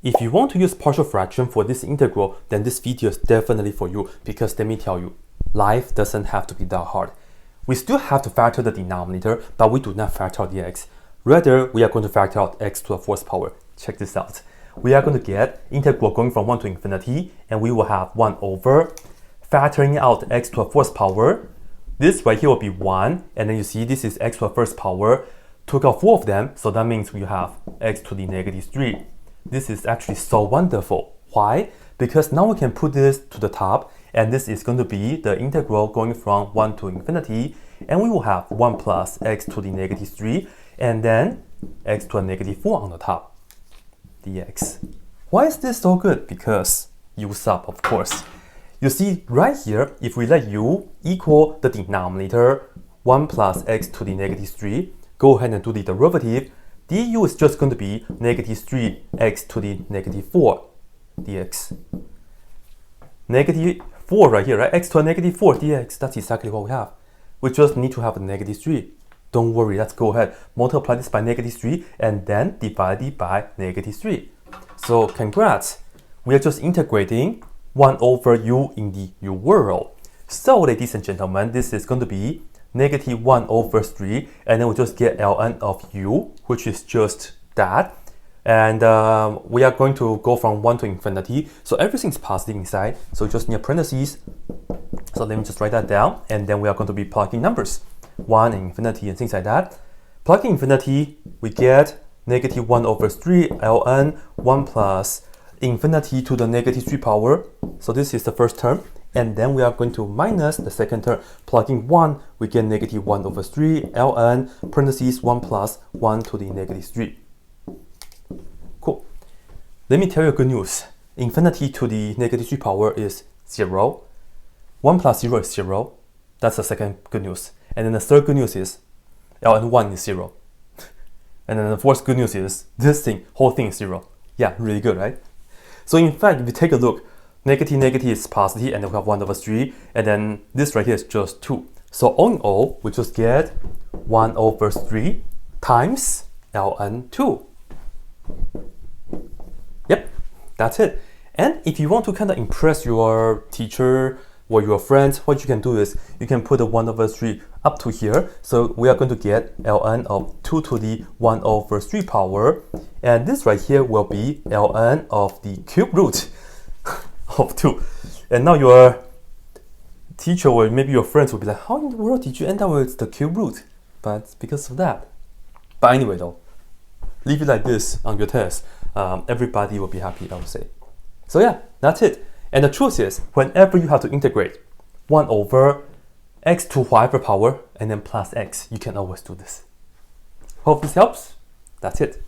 If you want to use partial fraction for this integral, then this video is definitely for you, because let me tell you, life doesn't have to be that hard. We still have to factor the denominator, but we do not factor out the x. Rather, we are going to factor out x to the fourth power. Check this out. We are going to get integral going from 1 to infinity, and we will have 1 over factoring out x to the fourth power. This right here will be 1, and then you see this is x to the first power. Took out 4 of them, so that means we have x to the negative 3. This is actually so wonderful. Why? Because now we can put this to the top, and this is going to be the integral going from 1 to infinity, and we will have 1 plus x to the negative 3, and then x to the negative 4 on the top, dx. Why is this so good? Because u sub, of course. You see, right here, if we let u equal the denominator, 1 plus x to the negative 3, go ahead and do the derivative. Du is just going to be negative 3x to the negative 4 dx. Negative 4 right here, right? X to a negative 4 dx. That's exactly what we have. We just need to have a negative 3. Don't worry, let's go ahead, multiply this by negative 3 and then divide it by negative 3. So congrats, we are just integrating 1 over u in the u world. So ladies and gentlemen, this is going to be negative 1 over 3, and then we just get ln of u, which is just that. And we are going to go from 1 to infinity, so everything's positive inside, so just need parentheses. So let me just write that down, and then we are going to be plugging numbers, 1 and infinity and things like that. Plugging infinity, we get negative 1 over 3 ln 1 plus infinity to the negative 3 power. So this is the first term. And then we are going to minus the second term. Plugging 1, we get negative 1 over 3 ln parentheses 1 plus 1 to the negative 3. Cool. Let me tell you good news. Infinity to the negative 3 power is 0. 1 plus 0 is 0. That's the second good news. And then the third good news is ln 1 is 0. And then the fourth good news is this whole thing is 0. Yeah, really good, right? So in fact, if you take a look, negative is positive, and then we have 1 over 3, and then this right here is just 2. So all in all, we just get 1 over 3 times ln 2. Yep, that's it. And if you want to kind of impress your teacher or your friends, what you can do is you can put the 1 over 3 up to here. So we are going to get ln of 2 to the 1 over 3 power, and this right here will be ln of the cube root of 2. And now your teacher or maybe your friends will be like, how in the world did you end up with the cube root? But it's because of that. But anyway though, leave it like this on your test. Everybody will be happy, I would say. So yeah, that's it. And the truth is, whenever you have to integrate 1 over x to whatever power and then plus x, you can always do this. Hope this helps. That's it.